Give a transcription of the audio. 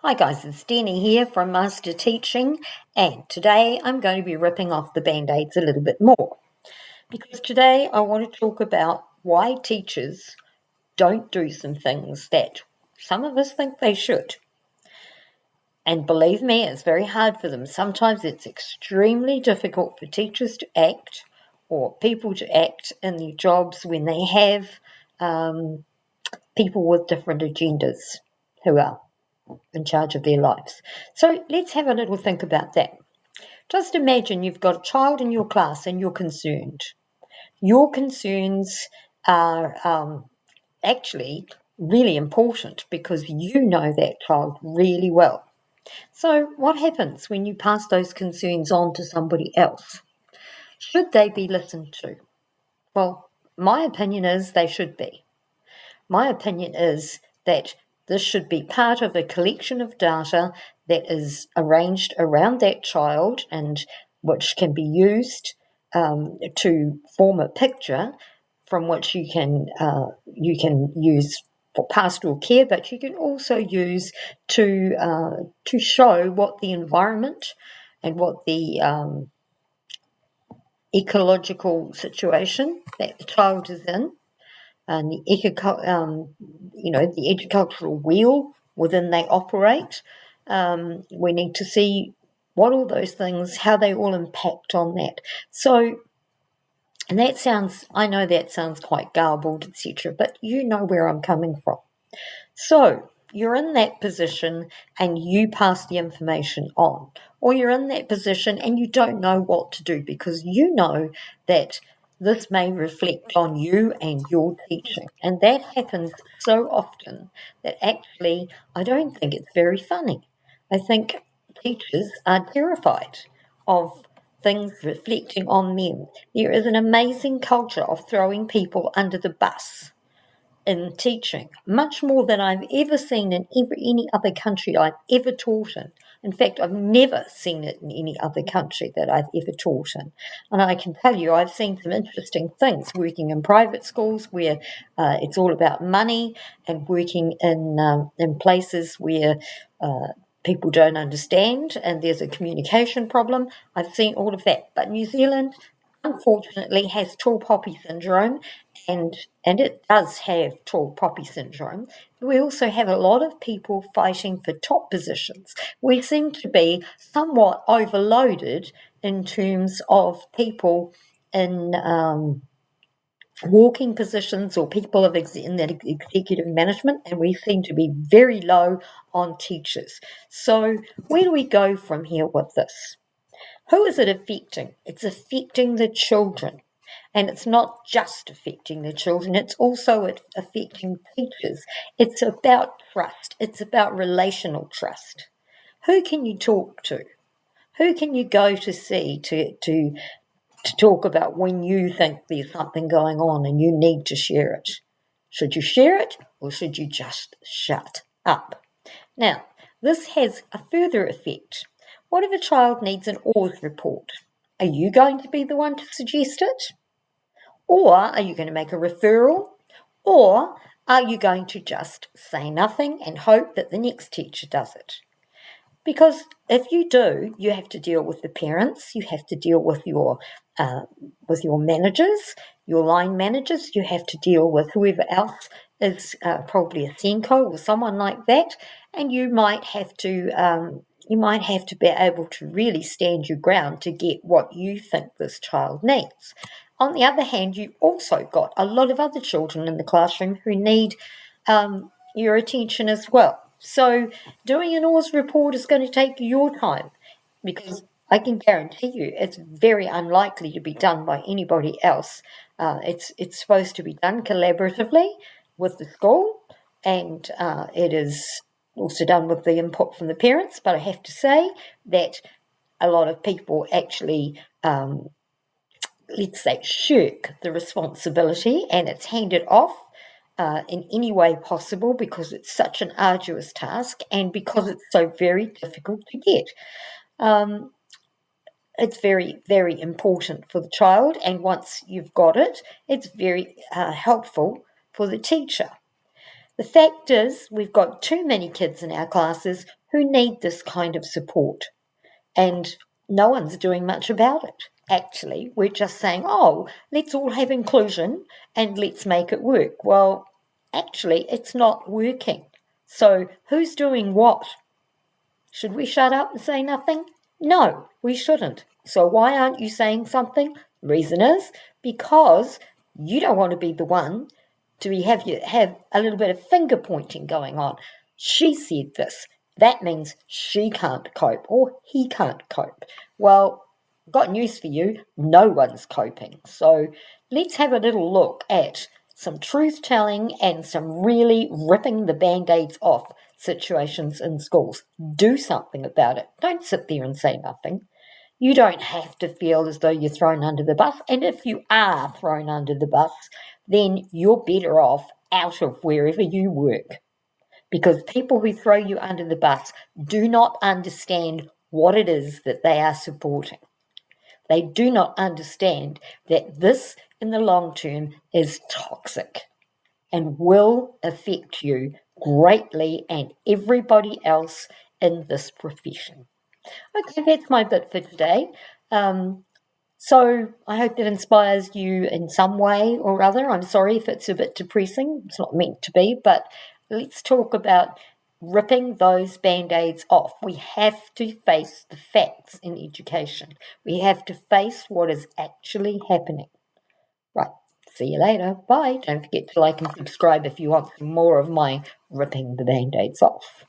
Hi guys, it's Denny here from Master Teaching, and today I'm going to be ripping off the band-aids a little bit more, because today I want to talk about why teachers don't do some things that some of us think they should. And believe me, it's very hard for them. Sometimes it's extremely difficult for teachers to act, or people to act in their jobs when they have people with different agendas who are in charge of their lives. So let's have a little think about that. Just imagine you've got a child in your class and you're concerned. Your concerns are actually really important because you know that child really well. So what happens when you pass those concerns on to somebody else? Should they be listened to? Well, my opinion is they should be. My opinion is that this should be part of a collection of data that is arranged around that child and which can be used to form a picture from which you can use for pastoral care, but you can also use to show what the environment and what the ecological situation that the child is in, and the educational wheel within they operate. We need to see what all those things, how they all impact on that. So, and I know that sounds quite garbled, etc., but you know where I'm coming from. So, you're in that position and you pass the information on, or you're in that position and you don't know what to do because you know that this may reflect on you and your teaching. And that happens so often that actually I don't think it's very funny. I think teachers are terrified of things reflecting on them. There is an amazing culture of throwing people under the bus in teaching, much more than I've ever seen in any other country I've ever taught in. In fact, I've never seen it in any other country that I've ever taught in. And I can tell you, I've seen some interesting things working in private schools where it's all about money, and working in places where people don't understand and there's a communication problem. I've seen all of that. But New Zealand, unfortunately, has tall poppy syndrome, and it does have tall poppy syndrome. We also have a lot of people fighting for top positions. We seem to be somewhat overloaded in terms of people in walking positions or people in that executive management, and we seem to be very low on teachers. So where do we go from here with this? Who is it affecting? It's affecting the children. And it's not just affecting the children, it's also affecting teachers. It's about trust. It's about relational trust. Who can you talk to? Who can you go to see to talk about when you think there's something going on and you need to share it? Should you share it or should you just shut up? Now, this has a further effect. What if a child needs an OARS report? Are you going to be the one to suggest it? Or are you going to make a referral? Or are you going to just say nothing and hope that the next teacher does it? Because if you do, you have to deal with the parents, you have to deal with your managers, your line managers, you have to deal with whoever else is probably a Senko or someone like that, and you might have to be able to really stand your ground to get what you think this child needs. On the other hand, you've also got a lot of other children in the classroom who need your attention as well. So doing an OARS report is going to take your time, because I can guarantee you it's very unlikely to be done by anybody else. It's supposed to be done collaboratively with the school, and it is also done with the input from the parents. But I have to say that a lot of people actually let's say, shirk the responsibility, and it's handed off in any way possible because it's such an arduous task and because it's so very difficult to get. It's very, very important for the child, and once you've got it, it's very helpful for the teacher. The fact is, we've got too many kids in our classes who need this kind of support, and no one's doing much about it. Actually, we're just saying, oh, let's all have inclusion and let's make it work. Well, actually, it's not working. So who's doing what? Should we shut up and say nothing? No, we shouldn't. So why aren't you saying something? The reason is because you don't want to be the one to have a little bit of finger pointing going on. She said this. That means she can't cope or he can't cope. Well, got news for you. No one's coping. So let's have a little look at some truth telling and some really ripping the band-aids off situations in schools. Do something about it. Don't sit there and say nothing. You don't have to feel as though you're thrown under the bus. And if you are thrown under the bus, then you're better off out of wherever you work. Because people who throw you under the bus do not understand what it is that they are supporting. They do not understand that this, in the long term, is toxic and will affect you greatly and everybody else in this profession. Okay, that's my bit for today. So I hope it inspires you in some way or other. I'm sorry if it's a bit depressing. It's not meant to be, but let's talk about ripping those band-aids off. We have to face the facts in education. We have to face what is actually happening. Right. See you later. Bye. Don't forget to like and subscribe if you want some more of my ripping the band-aids off.